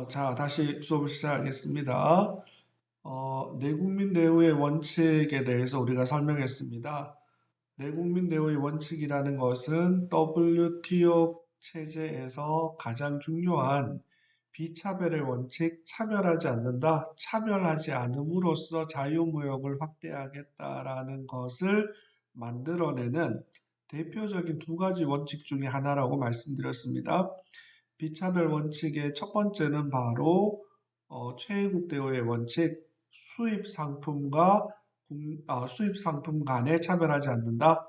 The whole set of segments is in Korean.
자, 다시 수업을 시작하겠습니다. 내국민 대우의 원칙에 대해서 우리가 설명했습니다. 내국민 대우의 원칙이라는 것은 WTO 체제에서 가장 중요한 비차별의 원칙, 차별하지 않는다, 차별하지 않음으로써 자유무역을 확대하겠다라는 것을 만들어내는 대표적인 두 가지 원칙 중에 하나라고 말씀드렸습니다. 비차별 원칙의 첫 번째는 바로 최애국 대우의 원칙, 수입 상품 간에 차별하지 않는다.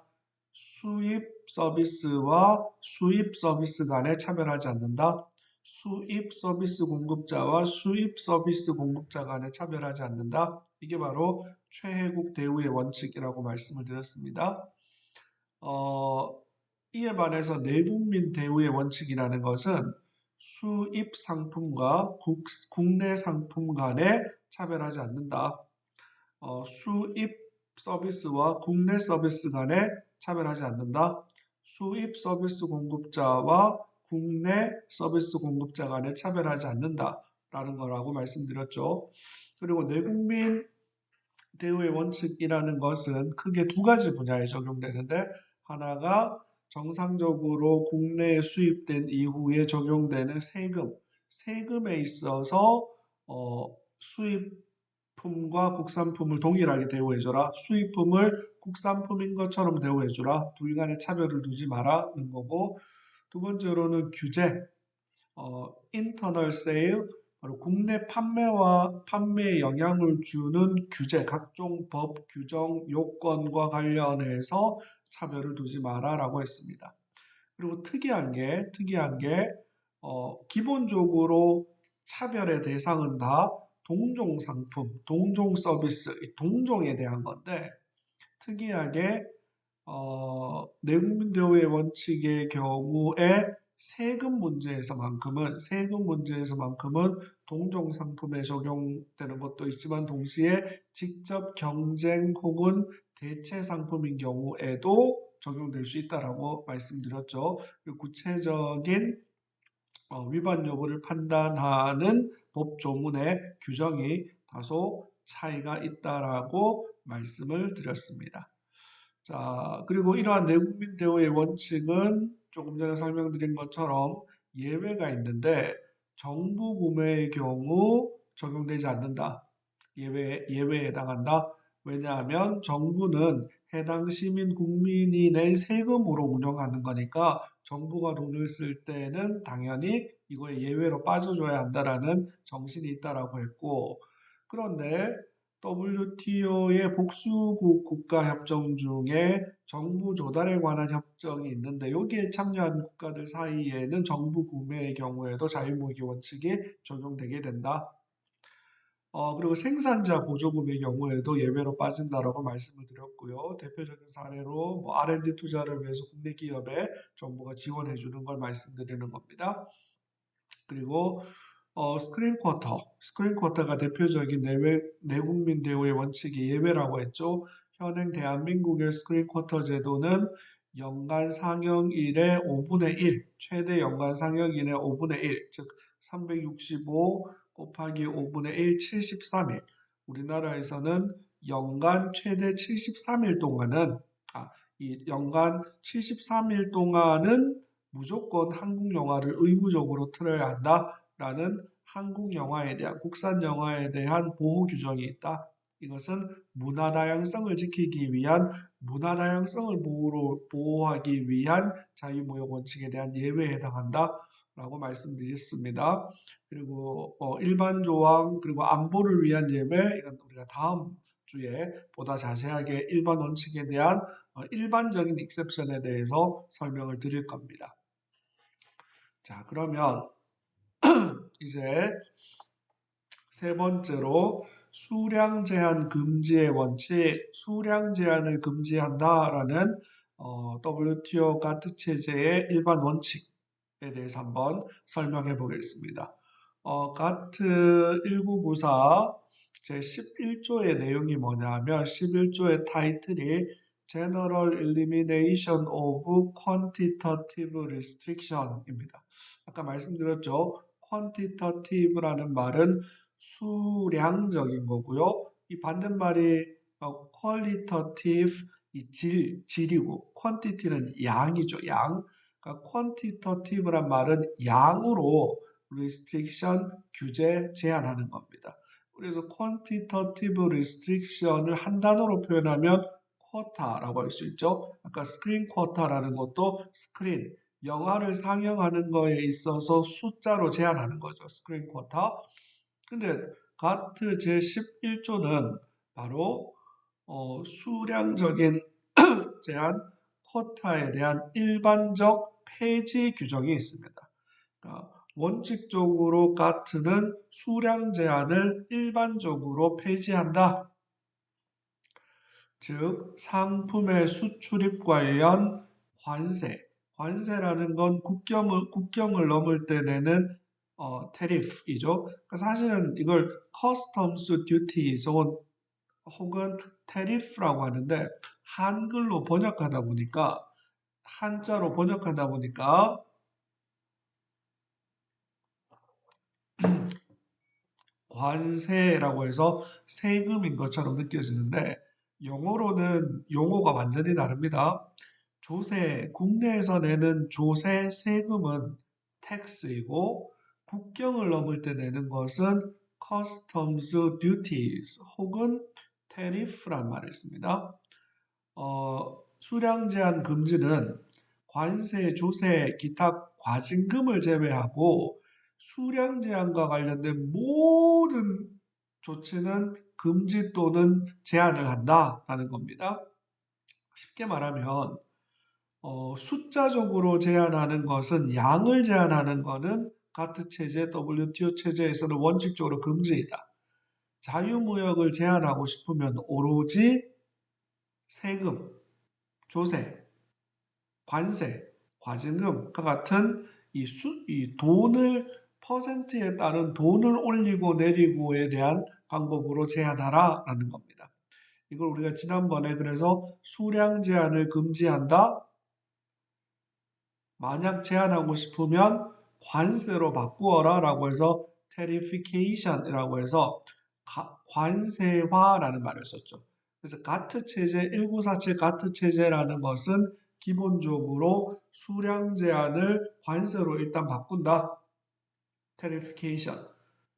수입 서비스와 수입 서비스 간에 차별하지 않는다. 수입 서비스 공급자와 수입 서비스 공급자 간에 차별하지 않는다. 이게 바로 최혜국 대우의 원칙이라고 말씀을 드렸습니다. 어, 이에 반해서 내국민 대우의 원칙이라는 것은 수입 상품과 국내 상품 간에 차별하지 않는다. 수입 서비스와 국내 서비스 간에 차별하지 않는다. 수입 서비스 공급자와 국내 서비스 공급자 간에 차별하지 않는다라는 거라고 말씀드렸죠. 그리고 내국민 대우의 원칙이라는 것은 크게 두 가지 분야에 적용되는데, 하나가 정상적으로 국내에 수입된 이후에 적용되는 세금에 있어서 수입품과 국산품을 동일하게 대우해줘라. 수입품을 국산품인 것처럼 대우해줘라. 둘 간의 차별을 두지 마라는 거고, 두 번째로는 규제, 인터널 세일, 바로 국내 판매에 영향을 주는 규제, 각종 법, 규정, 요건과 관련해서 차별을 두지 마라라고 했습니다. 그리고 특이한 게, 기본적으로 차별의 대상은 다 동종 상품, 동종 서비스, 동종에 대한 건데, 특이하게 내국민 대우의 원칙의 경우에 세금 문제에서만큼은 동종 상품에 적용되는 것도 있지만, 동시에 직접 경쟁 혹은 대체 상품인 경우에도 적용될 수 있다라고 말씀드렸죠. 구체적인 위반 여부를 판단하는 법 조문의 규정이 다소 차이가 있다라고 말씀을 드렸습니다. 자, 그리고 이러한 내국민 대우의 원칙은 조금 전에 설명드린 것처럼 예외가 있는데, 정부 구매의 경우 적용되지 않는다. 예외에 해당한다. 왜냐하면 정부는 해당 시민 국민이 낸 세금으로 운영하는 거니까, 정부가 돈을 쓸 때는 당연히 이거에 예외로 빠져줘야 한다라는 정신이 있다라고 했고, 그런데 WTO의 복수국 국가 협정 중에 정부 조달에 관한 협정이 있는데, 여기에 참여한 국가들 사이에는 정부 구매의 경우에도 자유무역 원칙이 적용되게 된다. 그리고 생산자 보조금의 경우에도 예외로 빠진다라고 말씀을 드렸고요. 대표적인 사례로 R&D 투자를 위해서 국내 기업에 정부가 지원해 주는 걸 말씀드리는 겁니다. 그리고 스크린 쿼터가 대표적인 내국민 대우의 원칙이 예외라고 했죠. 현행 대한민국의 스크린 쿼터 제도는 연간 상영일의 5분의 1, 최대 연간 상영일의 5분의 1, 즉 365 곱하기 5분의 1, 73일. 우리나라에서는 연간 최대 73일 동안은, 이 연간 73일 동안은 무조건 한국 영화를 의무적으로 틀어야 한다라는 국산 영화에 대한 보호 규정이 있다. 이것은 문화 다양성을 보호하기 위한 자유무역 원칙에 대한 예외에 해당한다라고 말씀드렸습니다. 그리고 일반 조항, 그리고 안보를 위한 예외, 이건 우리가 다음 주에 보다 자세하게 일반 원칙에 대한 일반적인 익셉션에 대해서 설명을 드릴 겁니다. 자, 그러면 이제 세 번째로 수량 제한 금지의 원칙, 수량 제한을 금지한다라는 WTO 가트 체제의 일반 원칙에 대해서 한번 설명해 보겠습니다. 가트 1994 제11조의 내용이 뭐냐면, 11조의 타이틀이 General Elimination of Quantitative Restriction입니다. 아까 말씀드렸죠. quantitative라는 말은 수량적인 거고요. 이 반대말이 qualitative, 이 질이고 quantity는 양이죠. 양. 그러니까 quantitative란 말은 양으로 restriction, 규제, 제한하는 겁니다. 그래서 quantitative restriction을 한 단어로 표현하면 quota라고 할 수 있죠. 아까 screen quota라는 것도 screen, 영화를 상영하는 거에 있어서 숫자로 제한하는 거죠. 스크린 쿼터. 근데 가트 제11조는 바로 수량적인 제한 쿼터에 대한 일반적 폐지 규정이 있습니다. 그러니까 원칙적으로 가트는 수량 제한을 일반적으로 폐지한다. 즉 상품의 수출입 관련 관세라는 건 국경을 넘을 때 내는 테리프이죠. 그러니까 사실은 이걸 customs duties 혹은 테리프라고 하는데 한글로 번역하다 보니까 한자로 번역하다 보니까 관세라고 해서 세금인 것처럼 느껴지는데 영어로는 용어가 완전히 다릅니다. 국내에서 내는 조세 세금은 텍스이고 국경을 넘을 때 내는 것은 customs duties 혹은 tariff란 말이 있습니다. 수량 제한 금지는 관세, 조세, 기타 과징금을 제외하고 수량 제한과 관련된 모든 조치는 금지 또는 제한을 한다라는 겁니다. 쉽게 말하면 숫자적으로 제한하는 것은 양을 제한하는 것은 가트 체제, WTO 체제에서는 원칙적으로 금지이다. 자유무역을 제한하고 싶으면 오로지 세금, 조세, 관세, 과징금과 같은 이 돈을 퍼센트에 따른 돈을 올리고 내리고에 대한 방법으로 제한하라라는 겁니다. 이걸 우리가 지난번에 그래서 수량 제한을 금지한다. 만약 제한하고 싶으면 관세로 바꾸어라 라고 해서 tarification이라고 해서 관세화라는 말을 썼죠. 그래서 가트 체제 1947 가트 체제라는 것은 기본적으로 수량 제한을 관세로 일단 바꾼다. tarification.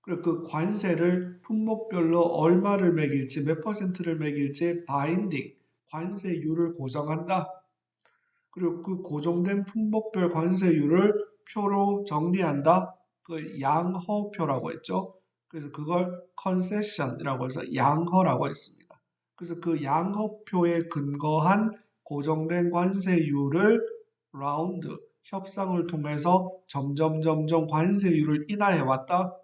그리고 그 관세를 품목별로 얼마를 매길지 몇 퍼센트를 매길지 binding, 관세율을 고정한다. 그리고 그 고정된 품목별 관세율을 표로 정리한다. 그 양허표라고 했죠. 그래서 그걸 concession이라고 해서 양허라고 했습니다. 그래서 그 양허표에 근거한 고정된 관세율을 라운드, 협상을 통해서 점점 관세율을 인하해 왔다.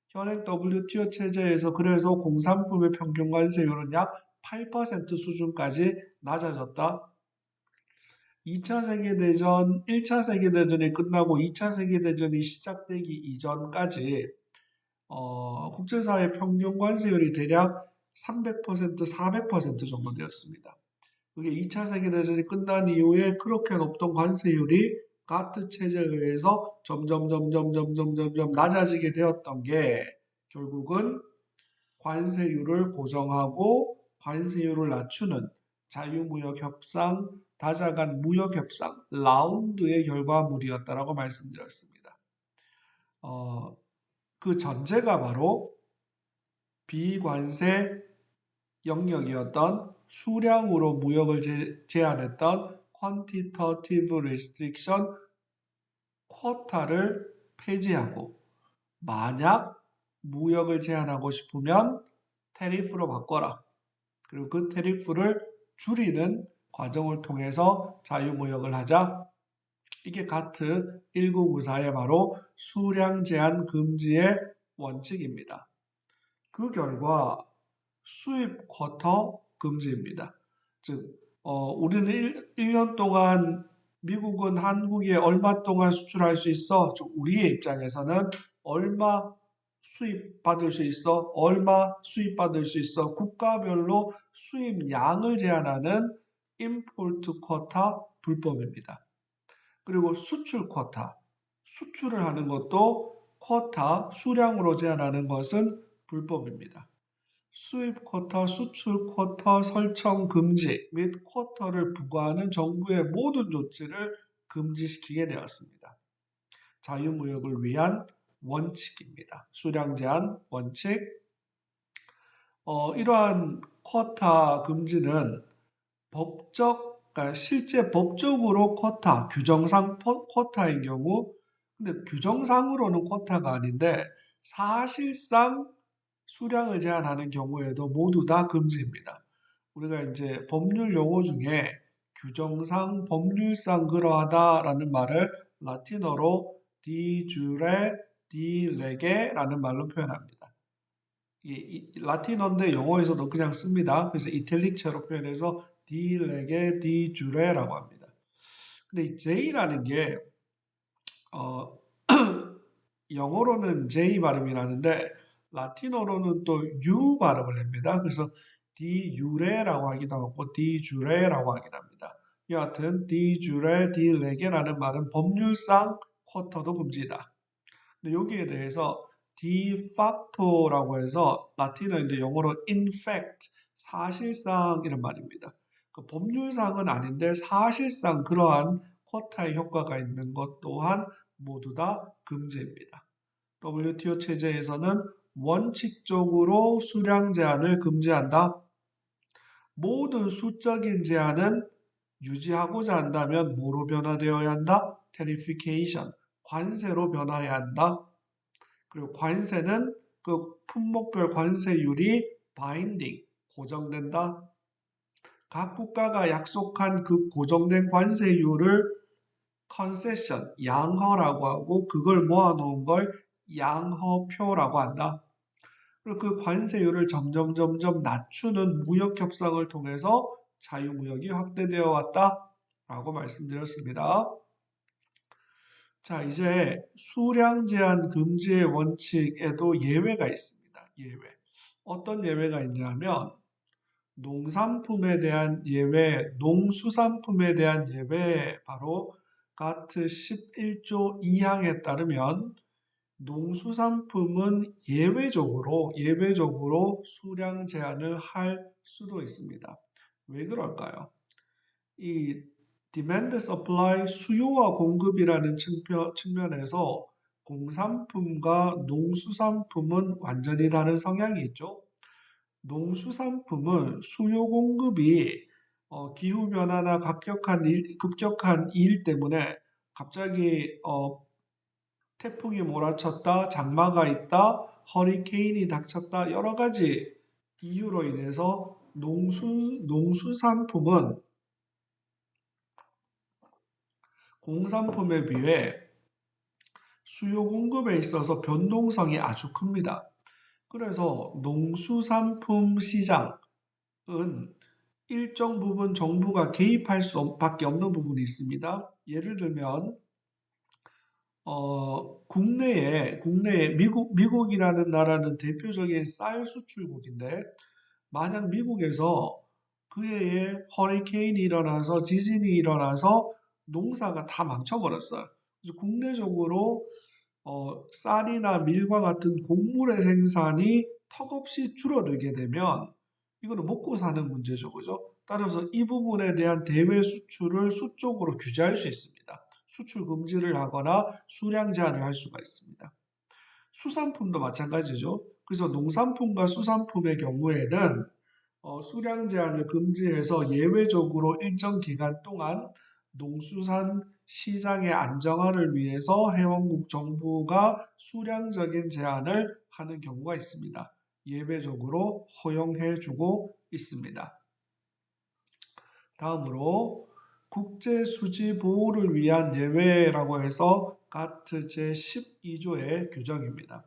현행 WTO 체제에서 그래서 공산품의 평균 관세율은 약 8% 수준까지 낮아졌다. 2차 세계대전, 1차 세계대전이 끝나고 2차 세계대전이 시작되기 이전까지 국제사회 평균 관세율이 대략 300%, 400% 정도 되었습니다. 그게 2차 세계대전이 끝난 이후에 그렇게 높던 관세율이 가트 체제에 의해서 점점 낮아지게 되었던 게 결국은 관세율을 고정하고 관세율을 낮추는 자유무역 협상, 다자간 무역 협상, 라운드의 결과물이었다라고 말씀드렸습니다. 그 전제가 바로 비관세 영역이었던 수량으로 무역을 제한했던 quantitative restriction 쿼타를 폐지하고 만약 무역을 제한하고 싶으면 테리프로 바꿔라. 그리고 그 테리프를 줄이는 과정을 통해서 자유무역을 하자. 이게 가트 1994의 바로 수량 제한 금지의 원칙입니다. 그 결과 수입 쿼터 금지입니다. 즉, 우리는 1년 동안 미국은 한국에 얼마 동안 수출할 수 있어? 우리의 입장에서는 얼마 수입 받을 수 있어? 얼마 수입 받을 수 있어? 국가별로 수입량을 제한하는 임포트 쿼터 불법입니다. 그리고 수출 쿼터, 수출을 하는 것도 쿼타, 수량으로 제한하는 것은 불법입니다. 수입 쿼터, 수출 쿼터 설정 금지 및 쿼터를 부과하는 정부의 모든 조치를 금지시키게 되었습니다. 자유무역을 위한 원칙입니다. 수량 제한 원칙. 이러한 쿼터 금지는 그러니까 실제 법적으로 쿼터, 규정상 쿼터인 경우, 근데 규정상으로는 쿼터가 아닌데 사실상 수량을 제한하는 경우에도 모두 다 금지입니다. 우리가 이제 법률 용어 중에 규정상, 법률상 그러하다라는 말을 라틴어로 di jure, di lege라는 말로 표현합니다. 라틴어인데 영어에서도 그냥 씁니다. 그래서 이탈릭체로 표현해서 di lege, di jure라고 합니다. 근데 이 J라는 게 영어로는 J 발음이 나는데 라틴어로는 또 U 발음을 냅니다. 그래서 di jure라고 하기도 하고 di jure라고 하기도 합니다. 여하튼 di jure, di lege라는 말은 법률상 쿼터도 금지다. 근데 여기에 대해서 de facto라고 해서 라틴어인데 영어로 in fact, 사실상 이런 말입니다. 그 법률상은 아닌데 사실상 그러한 쿼터의 효과가 있는 것 또한 모두 다 금지입니다. WTO 체제에서는 원칙적으로 수량 제한을 금지한다. 모든 수적인 제한은 유지하고자 한다면 뭐로 변화되어야 한다? tarification, 관세로 변화해야 한다. 그리고 관세는 그 품목별 관세율이 binding, 고정된다. 각 국가가 약속한 그 고정된 관세율을 concession, 양허라고 하고 그걸 모아놓은 걸 양허표라고 한다. 그리고 그 관세율을 점점 낮추는 무역 협상을 통해서 자유무역이 확대되어 왔다라고 말씀드렸습니다. 자, 이제 수량 제한 금지의 원칙에도 예외가 있습니다. 예외. 어떤 예외가 있냐면 농산품에 대한 예외, 농수산품에 대한 예외, 바로 가트 11조 2항에 따르면 농수산품은 예외적으로 수량 제한을 할 수도 있습니다. 왜 그럴까요? 이 demand supply, 수요와 공급이라는 측면에서 공산품과 농수산품은 완전히 다른 성향이 있죠. 농수산품은 수요 공급이 기후변화나 급격한 일 때문에 갑자기 태풍이 몰아쳤다, 장마가 있다, 허리케인이 닥쳤다, 여러 가지 이유로 인해서 농수산품은 공산품에 비해 수요 공급에 있어서 변동성이 아주 큽니다. 그래서 농수산품 시장은 일정 부분 정부가 개입할 수밖에 없는 부분이 있습니다. 예를 들면 국내에 미국이라는 나라는 대표적인 쌀 수출국인데 만약 미국에서 그 해에 허리케인이 일어나서 지진이 일어나서 농사가 다 망쳐버렸어요. 그래서 국내적으로 쌀이나 밀과 같은 곡물의 생산이 턱없이 줄어들게 되면 이거는 먹고 사는 문제죠, 그죠? 따라서 이 부분에 대한 대외 수출을 수적으로 규제할 수 있습니다. 수출 금지를 하거나 수량 제한을 할 수가 있습니다. 수산품도 마찬가지죠. 그래서 농산품과 수산품의 경우에는 수량 제한을 금지해서 예외적으로 일정 기간 동안 농수산 시장의 안정화를 위해서 회원국 정부가 수량적인 제한을 하는 경우가 있습니다. 예외적으로 허용해주고 있습니다. 다음으로 국제수지 보호를 위한 예외라고 해서 가트 제12조의 규정입니다.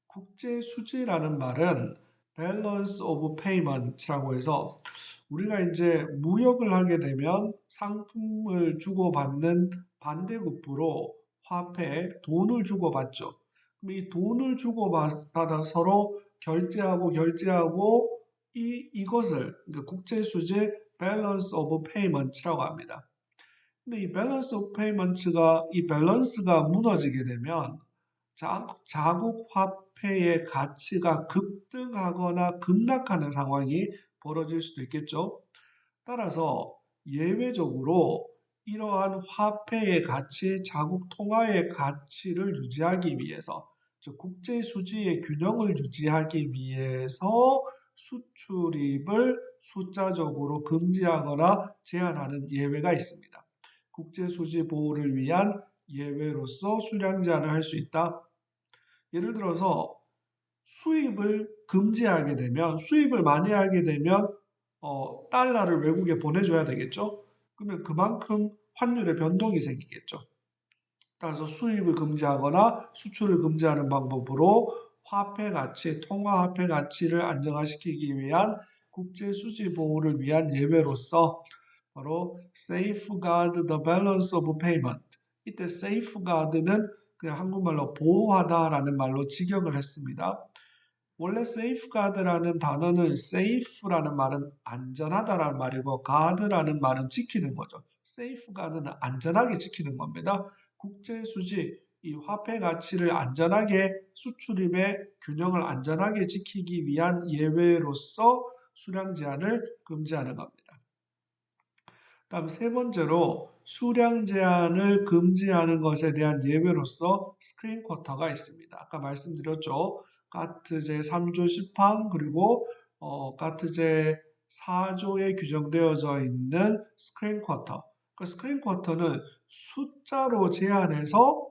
국제수지라는 말은 Balance of Payment라고 해서 우리가 이제 무역을 하게 되면 상품을 주고받는 반대급부로 화폐, 돈을 주고받죠. 그럼 이 돈을 주고받아 서로 결제하고 이것을 그러니까 국제수지 Balance of Payment라고 합니다. 근데 이 Balance of Payment가 이 밸런스가 무너지게 되면 자국 화폐의 가치가 급등하거나 급락하는 상황이 벌어질 수도 있겠죠. 따라서 예외적으로 이러한 화폐의 가치, 자국 통화의 가치를 유지하기 위해서, 즉 국제 수지의 균형을 유지하기 위해서 수출입을 숫자적으로 금지하거나 제한하는 예외가 있습니다. 국제 수지 보호를 위한 예외로서 수량 제한을 할 수 있다. 예를 들어서 수입을 금지하게 되면, 수입을 많이 하게 되면 달러를 외국에 보내줘야 되겠죠. 그러면 그만큼 환율의 변동이 생기겠죠. 따라서 수입을 금지하거나 수출을 금지하는 방법으로 화폐 가치, 통화 화폐 가치를 안정화시키기 위한 국제 수지 보호를 위한 예외로서 바로 safeguard the balance of payment. 이때 safeguard는 그냥 한국말로 보호하다라는 말로 직역을 했습니다. 원래 safeguard라는 단어는 safe라는 말은 안전하다라는 말이고 guard라는 말은 지키는 거죠. safeguard는 안전하게 지키는 겁니다. 국제 수지, 이 화폐 가치를 안전하게 수출입의 균형을 안전하게 지키기 위한 예외로서 수량 제한을 금지하는 겁니다. 다음 세 번째로 수량 제한을 금지하는 것에 대한 예외로서 스크린 쿼터가 있습니다. 아까 말씀드렸죠. 가트 제3조 10항 그리고 가트 제4조에 규정되어져 있는 스크린 쿼터. 그 스크린 쿼터는 숫자로 제한해서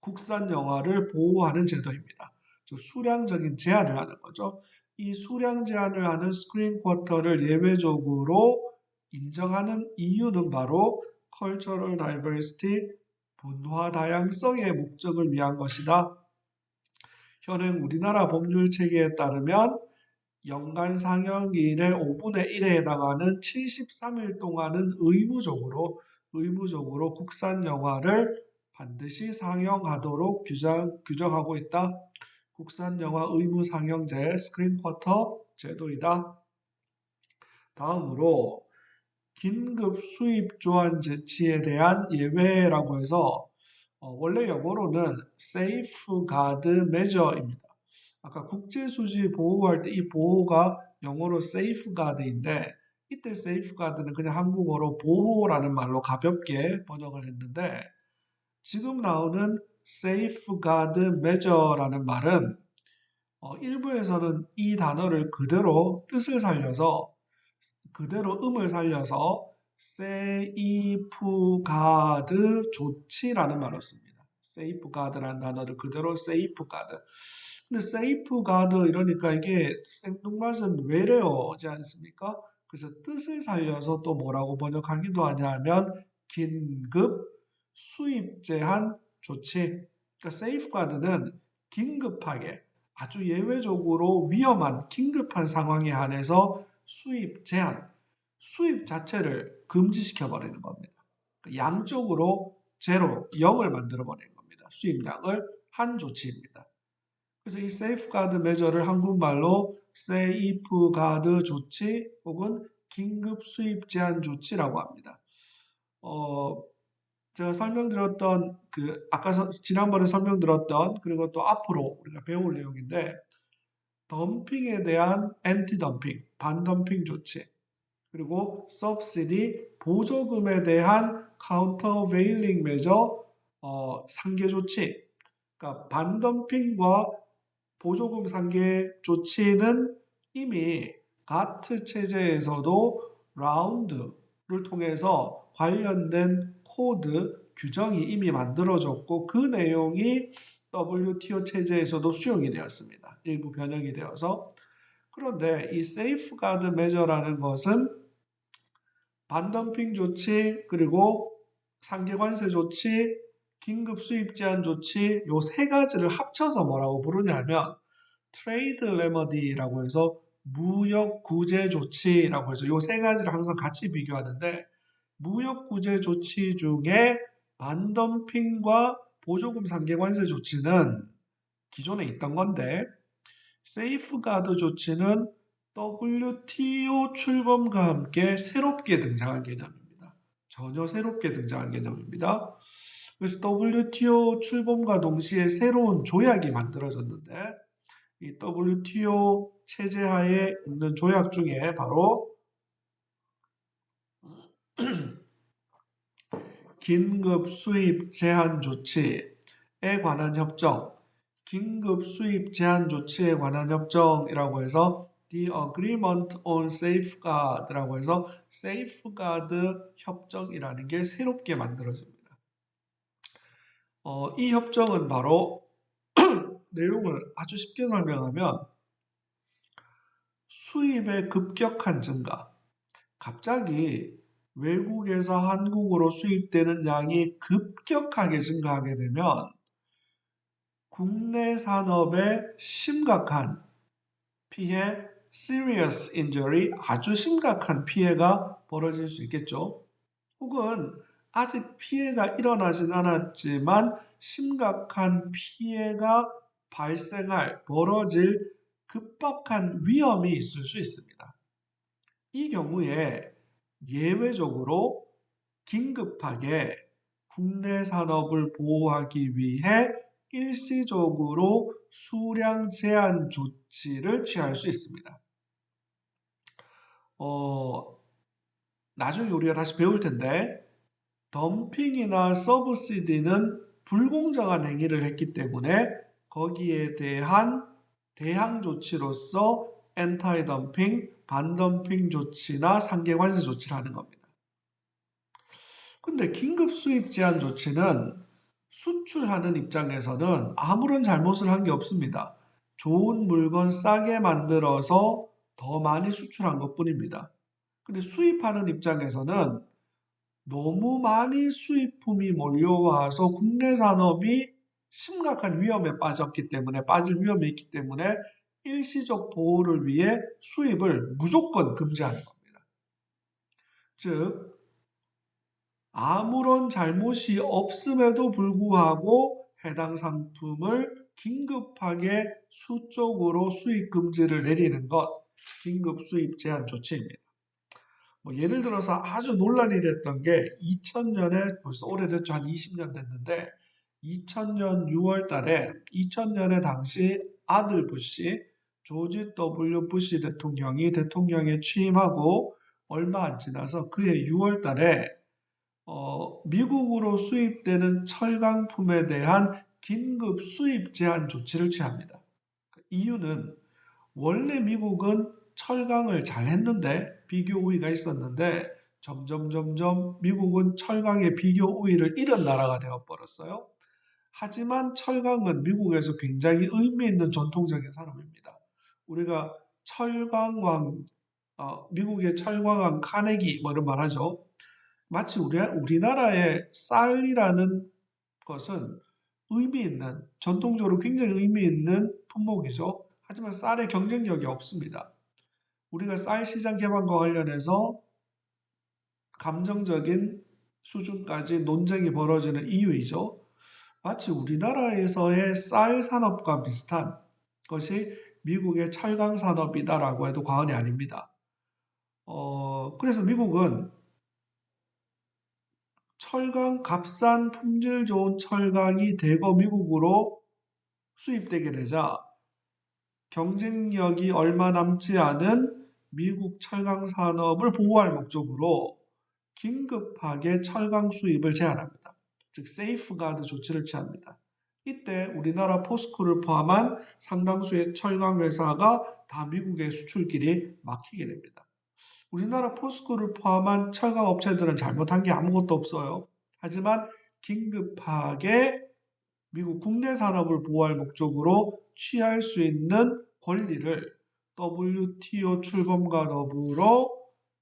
국산 영화를 보호하는 제도입니다. 즉 수량적인 제한을 하는 거죠. 이 수량 제한을 하는 스크린 쿼터를 예외적으로 인정하는 이유는 바로 Cultural Diversity, 문화 다양성의 목적을 위한 것이다. 현행 우리나라 법률 체계에 따르면 연간 상영일의 5분의 1에 해당하는 73일 동안은 의무적으로 국산 영화를 반드시 상영하도록 규정하고 있다. 국산 영화 의무 상영제 스크린 쿼터 제도이다. 다음으로 긴급 수입 조한 제치에 대한 예외라고 해서 원래 영어로는 safeguard measure입니다. 아까 국제수지 보호할 때 이 보호가 영어로 safeguard인데 이때 safeguard는 그냥 한국어로 보호라는 말로 가볍게 번역을 했는데 지금 나오는 safeguard measure라는 말은 일부에서는 이 단어를 그대로 뜻을 살려서 그대로 음을 살려서 세이프가드 조치라는 말을 씁니다. 세이프가드라는 단어를 그대로 세이프가드. 근데 세이프가드 이러니까 이게 생뚱맞은 외래어지 않습니까? 그래서 뜻을 살려서 또 뭐라고 번역하기도 하냐면 긴급 수입 제한 조치. 그러니까 세이프가드는 긴급하게 아주 예외적으로 위험한 긴급한 상황에 한해서 수입 제한, 수입 자체를 금지시켜 버리는 겁니다. 양적으로 제로, 0을 만들어 버리는 겁니다. 수입량을 한 조치입니다. 그래서 이 세이프가드 메저를 한국말로 세이프가드 조치 혹은 긴급 수입 제한 조치라고 합니다. 제가 설명드렸던 아까 지난번에 설명드렸던 그리고 또 앞으로 우리가 배울 내용인데 덤핑에 대한 엔티 덤핑, 반덤핑 조치 그리고 subsidy, 보조금에 대한 countervailing measure, 상계 조치. 그러니까 반덤핑과 보조금 상계 조치는 이미 가트 체제에서도 라운드를 통해서 관련된 코드 규정이 이미 만들어졌고 그 내용이 WTO 체제에서도 수용이 되었습니다. 일부 변형이 되어서. 그런데 이 세이프가드 메저라는 것은 반덤핑 조치 그리고 상계관세 조치, 긴급 수입 제한 조치 요 세 가지를 합쳐서 뭐라고 부르냐면 트레이드 레머디라고 해서 무역 구제 조치라고 해서 요 세 가지를 항상 같이 비교하는데 무역 구제 조치 중에 반덤핑과 보조금 상계관세 조치는 기존에 있던 건데 세이프가드 조치는 WTO 출범과 함께 새롭게 등장한 개념입니다. 전혀 새롭게 등장한 개념입니다. 그래서 WTO 출범과 동시에 새로운 조약이 만들어졌는데 이 WTO 체제 하에 있는 조약 중에 바로 긴급 수입 제한 조치에 관한 협정, 긴급 수입 제한 조치에 관한 협정이라고 해서 The Agreement on Safeguard라고 해서 Safeguard 협정이라는 게 새롭게 만들어집니다. 이 협정은 바로 내용을 아주 쉽게 설명하면 수입의 급격한 증가, 갑자기 외국에서 한국으로 수입되는 양이 급격하게 증가하게 되면 국내 산업에 심각한 피해, serious injury, 아주 심각한 피해가 벌어질 수 있겠죠. 혹은 아직 피해가 일어나진 않았지만 심각한 피해가 벌어질 급박한 위험이 있을 수 있습니다. 이 경우에 예외적으로 긴급하게 국내 산업을 보호하기 위해 일시적으로 수량 제한 조치를 취할 수 있습니다. 나중에 우리가 다시 배울 텐데 덤핑이나 서브시디는 불공정한 행위를 했기 때문에 거기에 대한 대항 조치로서 엔타이 덤핑, 반덤핑 조치나 상계 관세 조치를 하는 겁니다. 근데 긴급 수입 제한 조치는 수출하는 입장에서는 아무런 잘못을 한 게 없습니다. 좋은 물건 싸게 만들어서 더 많이 수출한 것뿐입니다. 근데 수입하는 입장에서는 너무 많이 수입품이 몰려와서 국내 산업이 심각한 위험에 빠질 위험이 있기 때문에 일시적 보호를 위해 수입을 무조건 금지하는 겁니다. 즉, 아무런 잘못이 없음에도 불구하고 해당 상품을 긴급하게 수적으로 수입 금지를 내리는 것, 긴급 수입 제한 조치입니다. 예를 들어서 아주 논란이 됐던 게 2000년에 벌써 오래됐죠. 한 20년 됐는데 2000년 6월 달에 2000년에 당시 아들 부시, 조지 W 부시 대통령이 대통령에 취임하고 얼마 안 지나서 그해 6월 달에 미국으로 수입되는 철강품에 대한 긴급 수입 제한 조치를 취합니다. 이유는 원래 미국은 철강을 잘 했는데 비교 우위가 있었는데 점점 미국은 철강의 비교 우위를 잃은 나라가 되어버렸어요. 하지만 철강은 미국에서 굉장히 의미 있는 전통적인 산업입니다. 우리가 철강왕, 미국의 철강왕 카네기 뭐 이런 말 하죠. 마치 우리나라의 쌀이라는 것은 의미 있는, 전통적으로 굉장히 의미 있는 품목이죠. 하지만 쌀의 경쟁력이 없습니다. 우리가 쌀 시장 개방과 관련해서 감정적인 수준까지 논쟁이 벌어지는 이유이죠. 마치 우리나라에서의 쌀 산업과 비슷한 것이 미국의 철강 산업이다라고 해도 과언이 아닙니다. 그래서 미국은 철강, 값싼 품질 좋은 철강이 대거 미국으로 수입되게 되자 경쟁력이 얼마 남지 않은 미국 철강 산업을 보호할 목적으로 긴급하게 철강 수입을 제한합니다. 즉 세이프가드 조치를 취합니다. 이때 우리나라 포스코를 포함한 상당수의 철강 회사가 다 미국의 수출길이 막히게 됩니다. 우리나라 포스코를 포함한 철강 업체들은 잘못한 게 아무것도 없어요. 하지만 긴급하게 미국 국내 산업을 보호할 목적으로 취할 수 있는 권리를 WTO 출범과 더불어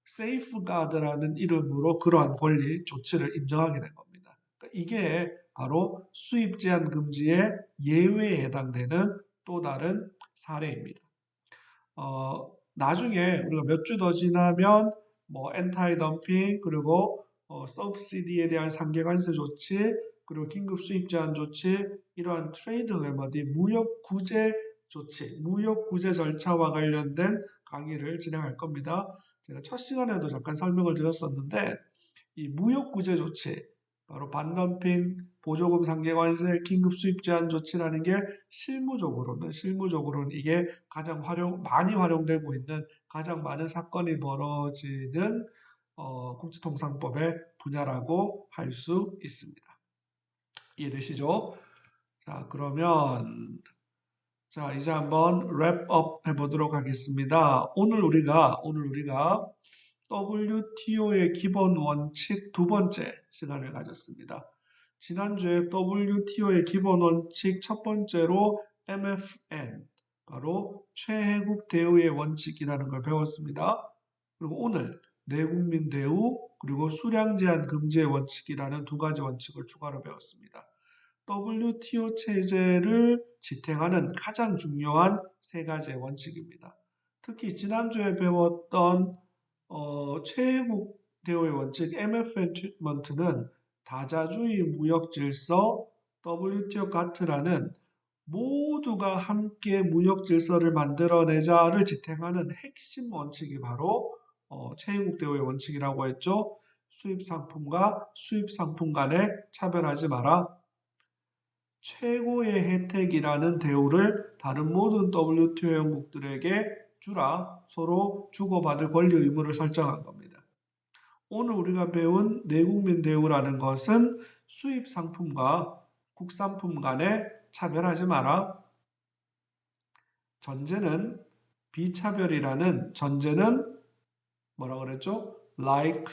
세이프가드라는 이름으로 그러한 권리 조치를 인정하게 된 겁니다. 그러니까 이게 바로 수입 제한 금지의 예외에 해당되는 또 다른 사례입니다. 나중에 우리가 몇 주 더 지나면 뭐 엔타이 덤핑 그리고 서브시디에 대한 상계 관세 조치 그리고 긴급 수입 제한 조치 이러한 트레이드 레머디 무역 구제 조치 무역 구제 절차와 관련된 강의를 진행할 겁니다. 제가 첫 시간에도 잠깐 설명을 드렸었는데 이 무역 구제 조치 바로 반덤핑, 보조금 상계관세, 긴급 수입 제한 조치라는 게 실무적으로는 이게 가장 많이 활용되고 있는 가장 많은 사건이 벌어지는 국제통상법의 분야라고 할 수 있습니다. 이해되시죠? 자, 그러면 자, 이제 한번 랩업 해보도록 하겠습니다. 오늘 우리가 WTO의 기본 원칙 두 번째 시간을 가졌습니다. 지난주에 WTO의 기본 원칙 첫 번째로 MFN, 바로 최혜국 대우의 원칙이라는 걸 배웠습니다. 그리고 오늘 내국민 대우 그리고 수량 제한 금지의 원칙이라는 두 가지 원칙을 추가로 배웠습니다. WTO 체제를 지탱하는 가장 중요한 세 가지의 원칙입니다. 특히 지난주에 배웠던 최애국 대우의 원칙 MFN 트리트먼트는 다자주의 무역 질서 WTO 가트라는 모두가 함께 무역 질서를 만들어내자를 지탱하는 핵심 원칙이 바로 최애국 대우의 원칙이라고 했죠. 수입 상품과 수입 상품 간에 차별하지 마라. 최고의 혜택이라는 대우를 다른 모든 WTO 회원국들에게 주라. 서로 주고받을 권리 의무를 설정한 겁니다. 오늘 우리가 배운 내국민 대우라는 것은 수입 상품과 국산품 간에 차별하지 마라. 전제는 비차별이라는 전제는 뭐라 그랬죠? like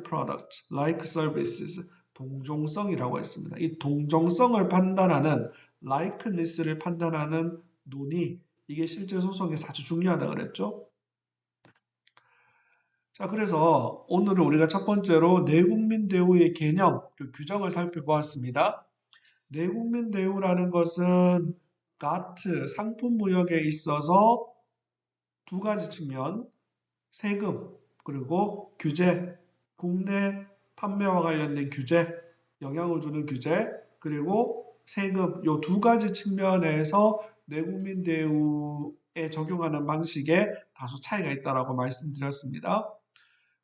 product, like services, 동종성이라고 했습니다. 이 동종성을 판단하는 likeness를 판단하는 논의, 이게 실제 소송에서 아주 중요하다 그랬죠. 자, 그래서 오늘은 우리가 첫 번째로 내국민 대우의 개념, 그 규정을 살펴보았습니다. 내국민 대우라는 것은 가트, 상품 무역에 있어서 두 가지 측면, 세금, 그리고 규제, 국내 판매와 관련된 규제, 영향을 주는 규제, 그리고 세금, 요 두 가지 측면에서 내국민 대우에 적용하는 방식에 다소 차이가 있다고 말씀드렸습니다.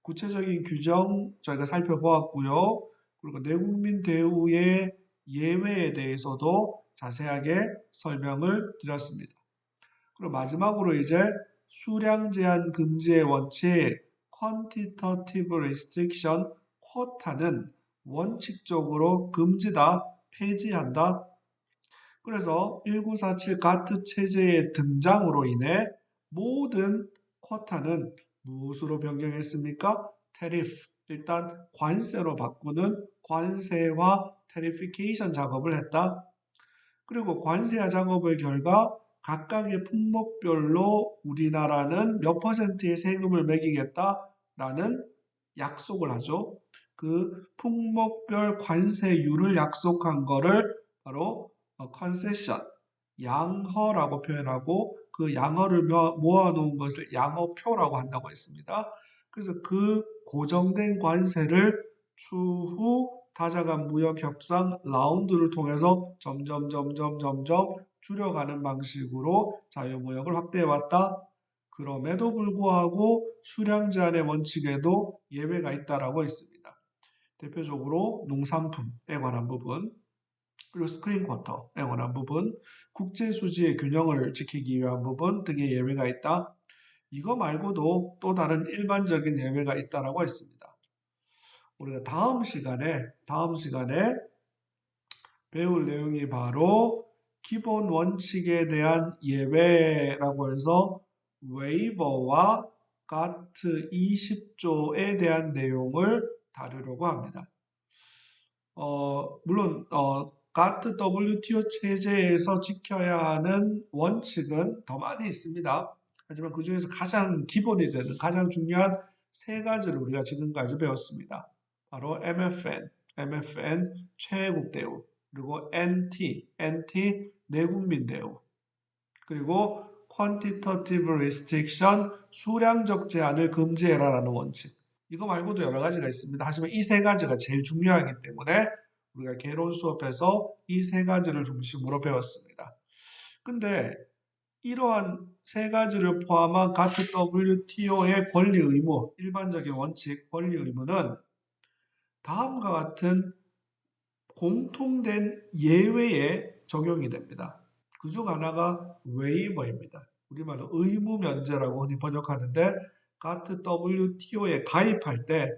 구체적인 규정 저희가 살펴보았고요. 그리고 내국민 대우의 예외에 대해서도 자세하게 설명을 드렸습니다. 그리고 마지막으로 이제 수량 제한 금지의 원칙, quantitative restriction, 쿼타는 원칙적으로 금지다, 폐지한다. 그래서 1947 가트 체제의 등장으로 인해 모든 쿼타는 무엇으로 변경했습니까? 테리프, 일단 관세로 바꾸는 관세화 테리피케이션 작업을 했다. 그리고 관세화 작업의 결과 각각의 품목별로 우리나라는 몇 퍼센트의 세금을 매기겠다라는 약속을 하죠. 그 품목별 관세율을 약속한 거를 바로 컨세션, 양허라고 표현하고 그 양허를 모아놓은 것을 양허표라고 한다고 했습니다. 그래서 그 고정된 관세를 추후 다자간 무역 협상 라운드를 통해서 점점 줄여가는 방식으로 자유무역을 확대해 왔다. 그럼에도 불구하고 수량 제한의 원칙에도 예외가 있다라고 했습니다. 대표적으로 농산품에 관한 부분, 그리고 스크린 쿼터에 관한 부분, 국제 수지의 균형을 지키기 위한 부분 등의 예외가 있다. 이거 말고도 또 다른 일반적인 예외가 있다라고 했습니다. 우리가 다음 시간에 배울 내용이 바로 기본 원칙에 대한 예외라고 해서 웨이버와 가트 20조에 대한 내용을 다루려고 합니다. 물론 가트 WTO 체제에서 지켜야 하는 원칙은 더 많이 있습니다. 하지만 그 중에서 가장 기본이 되는 가장 중요한 세 가지를 우리가 지금까지 배웠습니다. 바로 MFN 최애국 대우, 그리고 NT 내국민 대우, 그리고 Quantitative Restriction 수량적 제한을 금지해라라는 원칙. 이거 말고도 여러 가지가 있습니다. 하지만 이 세 가지가 제일 중요하기 때문에 우리가 개론 수업에서 이 세 가지를 중심으로 배웠습니다. 근데 이러한 세 가지를 포함한 가트 WTO의 권리 의무, 일반적인 원칙, 권리 의무는 다음과 같은 공통된 예외에 적용이 됩니다. 그 중 하나가 웨이버입니다. 우리말로 의무 면제라고 흔히 번역하는데 가트 WTO에 가입할 때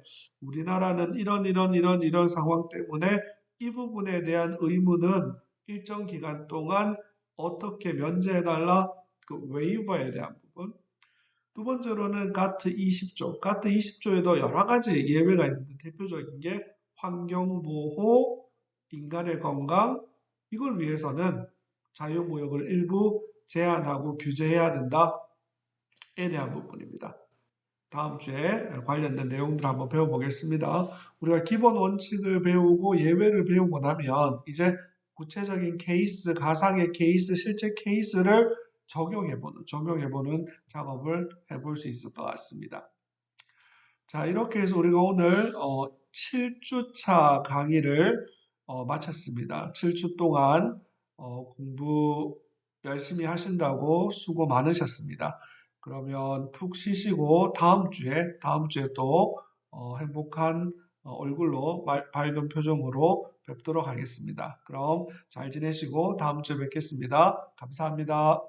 우리나라는 이런 상황 때문에 이 부분에 대한 의무는 일정 기간 동안 어떻게 면제해달라 그 웨이버에 대한 부분. 두 번째로는 가트 20조. 가트 20조에도 여러 가지 예외가 있는데 대표적인 게 환경보호, 인간의 건강, 이걸 위해서는 자유무역을 일부 제한하고 규제해야 된다에 대한 부분입니다. 다음 주에 관련된 내용들 한번 배워보겠습니다. 우리가 기본 원칙을 배우고 예외를 배우고 나면 이제 구체적인 케이스, 가상의 케이스, 실제 케이스를 적용해보는 작업을 해볼 수 있을 것 같습니다. 자, 이렇게 해서 우리가 오늘 7주차 강의를 마쳤습니다. 7주 동안 공부 열심히 하신다고 수고 많으셨습니다. 그러면 푹 쉬시고 다음 주에 또 행복한 얼굴로 밝은 표정으로 뵙도록 하겠습니다. 그럼 잘 지내시고 다음 주에 뵙겠습니다. 감사합니다.